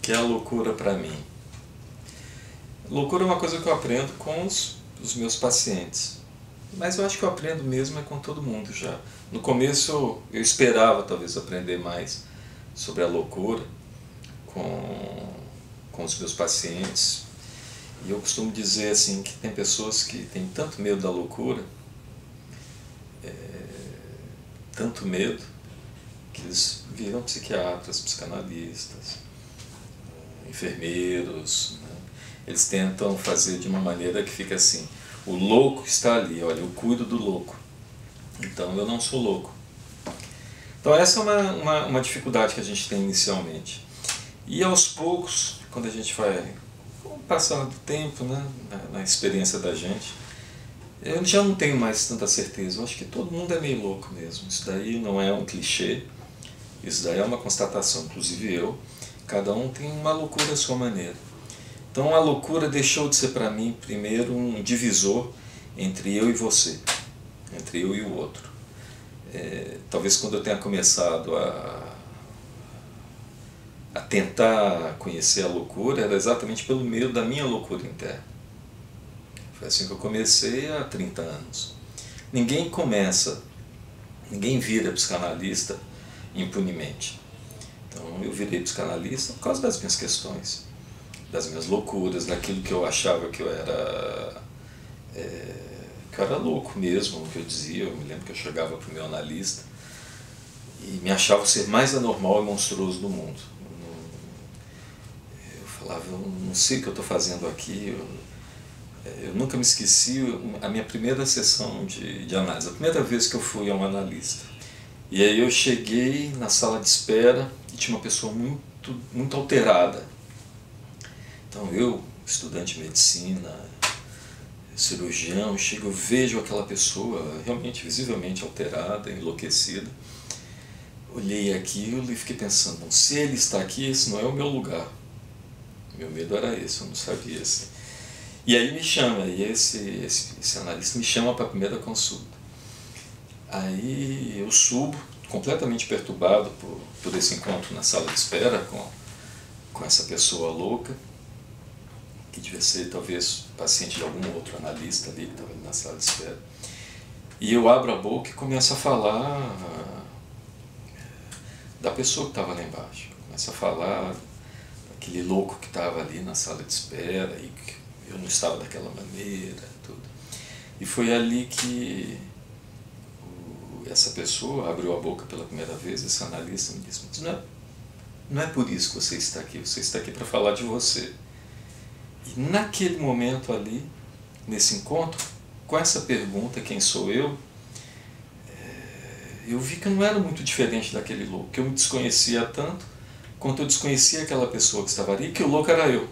que é a loucura para mim? Loucura é uma coisa que eu aprendo com os meus pacientes. Mas eu acho que eu aprendo mesmo é com todo mundo já. No começo eu esperava talvez aprender mais sobre a loucura com os meus pacientes. E eu costumo dizer assim que tem pessoas que têm tanto medo da loucura, tanto medo, que eles viram psiquiatras, psicanalistas, enfermeiros, né? Eles tentam fazer de uma maneira que fica assim: o louco está ali, olha, eu cuido do louco, então eu não sou louco. Então essa é uma dificuldade que a gente tem inicialmente. E aos poucos, quando a gente vai passando do tempo, né, na experiência da gente, eu já não tenho mais tanta certeza. Eu acho que todo mundo é meio louco mesmo. Isso daí não é um clichê, isso daí é uma constatação, inclusive eu. Cada um tem uma loucura à sua maneira. Então a loucura deixou de ser para mim, primeiro, um divisor entre eu e você, entre eu e o outro. Talvez quando eu tenha começado a tentar conhecer a loucura, era exatamente pelo medo da minha loucura interna. Foi assim que eu comecei há 30 anos. Ninguém vira psicanalista impunemente. Então eu virei psicanalista por causa das minhas questões, das minhas loucuras, daquilo que eu achava que eu era louco mesmo, o que eu dizia. Eu me lembro que eu chegava para o meu analista e me achava o ser mais anormal e monstruoso do mundo. Eu falava, eu não sei o que eu estou fazendo aqui. Eu nunca me esqueci a minha primeira sessão de análise, a primeira vez que eu fui a um analista. E aí eu cheguei na sala de espera e tinha uma pessoa muito alterada. Então eu, estudante de medicina, cirurgião, chego, eu vejo aquela pessoa realmente, visivelmente alterada, enlouquecida. Olhei aquilo e fiquei pensando, se ele está aqui, esse não é o meu lugar. Meu medo era esse, eu não sabia assim. E aí me chama, e esse analista me chama para a primeira consulta. Aí eu subo, completamente perturbado por esse encontro na sala de espera com essa pessoa louca, que devia ser talvez paciente de algum outro analista ali que estava na sala de espera. E eu abro a boca e começo a falar da pessoa que estava lá embaixo. Começo a falar daquele louco que estava ali na sala de espera e que eu não estava daquela maneira, tudo. E foi ali que essa pessoa abriu a boca pela primeira vez, esse analista me disse, mas não é por isso que você está aqui para falar de você. E naquele momento ali, nesse encontro, com essa pergunta, quem sou eu vi que eu não era muito diferente daquele louco, que eu me desconhecia tanto quanto eu desconhecia aquela pessoa que estava ali, que o louco era eu.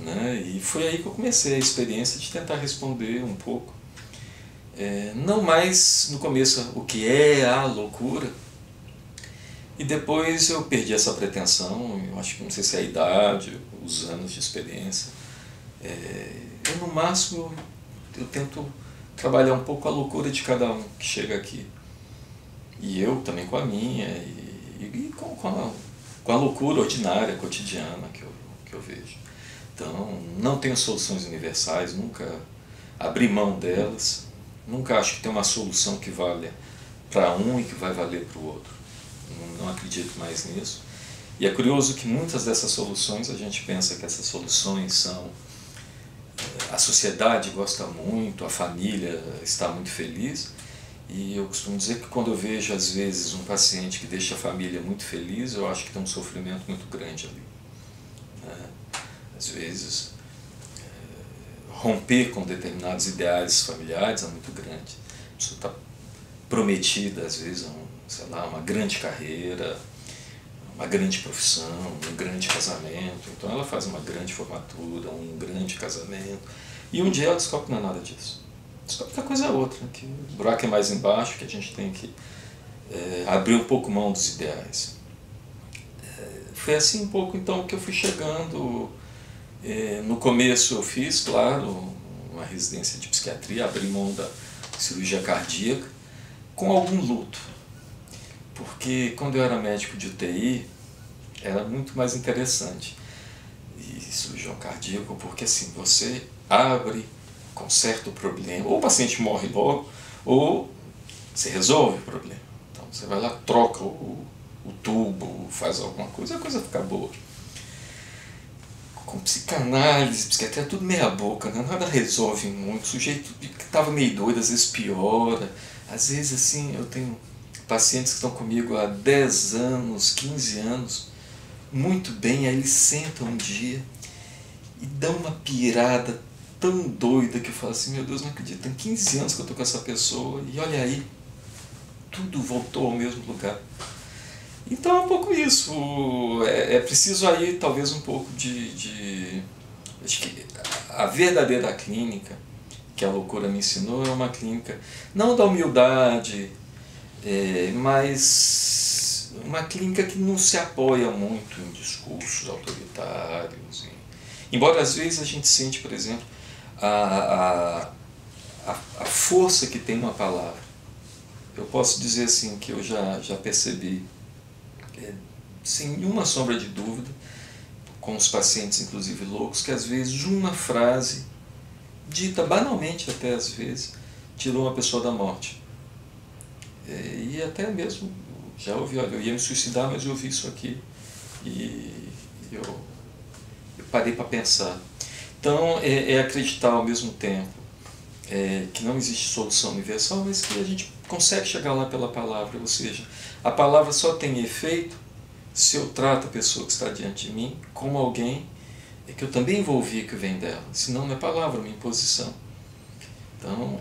Né? E foi aí que eu comecei a experiência de tentar responder um pouco. Não mais no começo o que é a loucura, e depois eu perdi essa pretensão. Eu acho que não sei se é a idade, os anos de experiência. Eu no máximo eu tento trabalhar um pouco a loucura de cada um que chega aqui, e eu também com a minha, e com a loucura ordinária, cotidiana que eu vejo. Então, não tenho soluções universais, nunca abri mão delas, nunca acho que tem uma solução que vale para um e que vai valer para o outro. Não acredito mais nisso. E é curioso que muitas dessas soluções, a gente pensa que essas soluções são... A sociedade gosta muito, a família está muito feliz, e eu costumo dizer que quando eu vejo, às vezes, um paciente que deixa a família muito feliz, eu acho que tem um sofrimento muito grande ali. Às vezes, romper com determinados ideais familiares é muito grande. A pessoa está prometida, às vezes, a uma grande carreira, uma grande profissão, um grande casamento. Então ela faz uma grande formatura, um grande casamento, e um dia ela descobre que não é nada disso. Descobre que a coisa é outra, que o buraco é mais embaixo, que a gente tem que abrir um pouco mão dos ideais. Foi assim um pouco então que eu fui chegando. No começo eu fiz, claro, uma residência de psiquiatria, abri mão da cirurgia cardíaca, com algum luto. Porque quando eu era médico de UTI, era muito mais interessante. E cirurgião cardíaco, porque assim, você abre, conserta o problema, ou o paciente morre logo, ou você resolve o problema. Então você vai lá, troca o tubo, faz alguma coisa, a coisa fica boa. Com psicanálise, psiquiatria, tudo meia boca, né? Nada resolve muito. O sujeito que estava meio doido, às vezes piora. Às vezes, assim, eu tenho pacientes que estão comigo há 10 anos, 15 anos, muito bem, aí eles sentam um dia e dão uma pirada tão doida que eu falo assim, meu Deus, não acredito, tem 15 anos que eu estou com essa pessoa e olha aí, tudo voltou ao mesmo lugar. Então é um pouco isso, é preciso aí talvez um pouco acho que a verdadeira clínica que a loucura me ensinou é uma clínica, não da humildade, mas uma clínica que não se apoia muito em discursos autoritários. Embora às vezes a gente sente, por exemplo, a força que tem uma palavra. Eu posso dizer assim que eu já percebi, sem nenhuma sombra de dúvida, com os pacientes inclusive loucos, que às vezes uma frase, dita banalmente até às vezes, tirou uma pessoa da morte. E até mesmo, já ouvi, olha, eu ia me suicidar, mas eu ouvi isso aqui e eu parei para pensar. Então é acreditar ao mesmo tempo que não existe solução universal, mas que a gente consegue chegar lá pela palavra, ou seja, a palavra só tem efeito se eu trato a pessoa que está diante de mim como alguém que eu também vou ouvir que vem dela, senão não é palavra, é uma imposição. Então,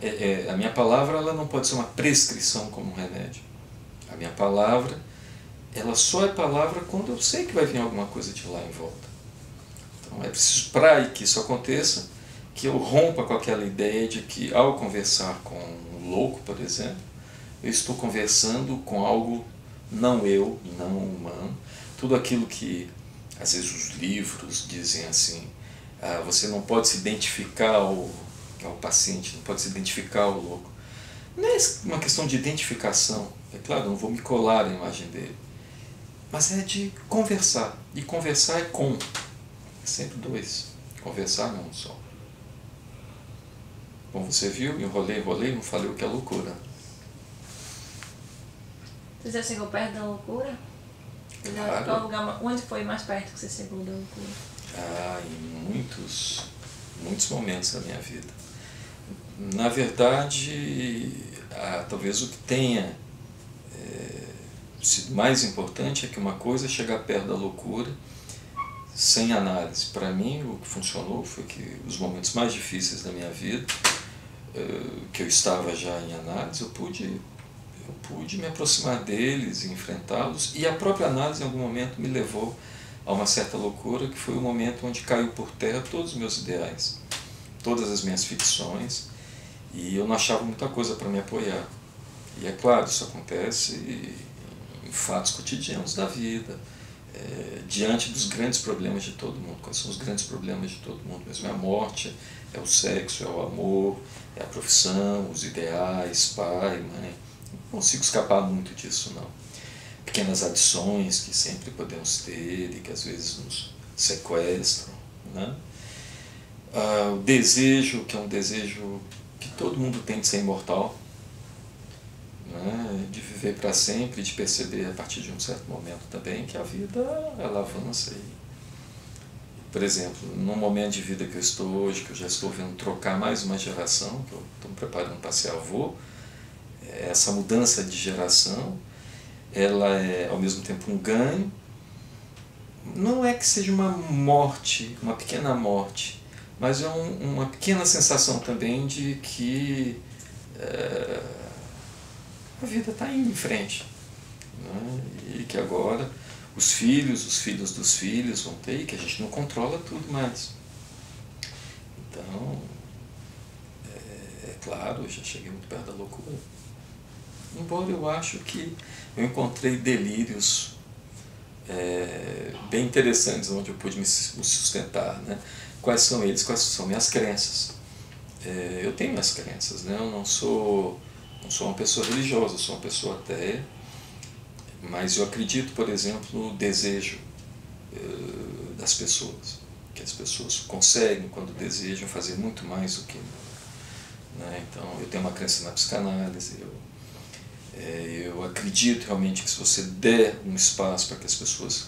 a minha palavra ela não pode ser uma prescrição como um remédio. A minha palavra, ela só é palavra quando eu sei que vai vir alguma coisa de lá em volta. Então, é preciso, para que isso aconteça, que eu rompa com aquela ideia de que, ao conversar com um louco, por exemplo, eu estou conversando com algo não eu, não humano. Tudo aquilo que, às vezes, os livros dizem assim, você não pode se identificar ao paciente, não pode se identificar ao louco. Não é uma questão de identificação, é claro, eu não vou me colar à imagem dele, mas é de conversar, e conversar é com, é sempre dois, conversar não só. Bom, você viu, enrolei, não falei o que é loucura. Você já chegou perto da loucura? Claro. Qual lugar, onde foi mais perto que você chegou da loucura? Em muitos momentos da minha vida. Na verdade, talvez o que tenha sido mais importante é que uma coisa é chegar perto da loucura sem análise. Para mim, o que funcionou foi que os momentos mais difíceis da minha vida, que eu estava já em análise, eu pude me aproximar deles e enfrentá-los, e a própria análise em algum momento me levou a uma certa loucura, que foi o momento onde caiu por terra todos os meus ideais, todas as minhas ficções, e eu não achava muita coisa para me apoiar. E é claro, isso acontece em fatos cotidianos da vida, diante dos grandes problemas de todo mundo. Quais são os grandes problemas de todo mundo mesmo? É a morte, é o sexo, é o amor, é a profissão, os ideais, pai, mãe. Não consigo escapar muito disso, não. Pequenas adições que sempre podemos ter e que às vezes nos sequestram, né? O desejo, que é um desejo que todo mundo tem de ser imortal, né? De viver para sempre, de perceber a partir de um certo momento também que a vida ela avança. Por exemplo, num momento de vida que eu estou hoje, que eu já estou vendo trocar mais uma geração, que eu estou me preparando para ser avô, essa mudança de geração, ela é ao mesmo tempo um ganho. Não é que seja uma morte, uma pequena morte, mas é uma pequena sensação também de que a vida está indo em frente, né? E que agora os filhos dos filhos vão ter, e que a gente não controla tudo mais. Então, claro, eu já cheguei muito perto da loucura. Embora eu acho que eu encontrei delírios bem interessantes onde eu pude me sustentar, né? Quais são eles? Quais são minhas crenças? Eu tenho minhas crenças, né? Eu não sou uma pessoa religiosa, eu sou uma pessoa ateia, mas eu acredito, por exemplo, no desejo, das pessoas, que as pessoas conseguem, quando desejam, fazer muito mais do que, né? Então, eu tenho uma crença na psicanálise, eu acredito realmente que se você der um espaço para que as pessoas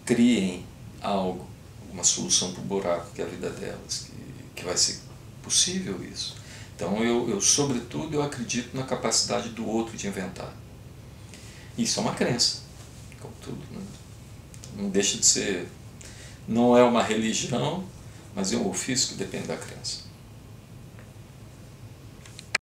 criem algo, uma solução para o buraco que é a vida delas, que vai ser possível isso. Então, sobretudo, eu acredito na capacidade do outro de inventar. Isso é uma crença, como tudo, né? Não deixa de ser, não é uma religião, mas é um ofício que depende da crença.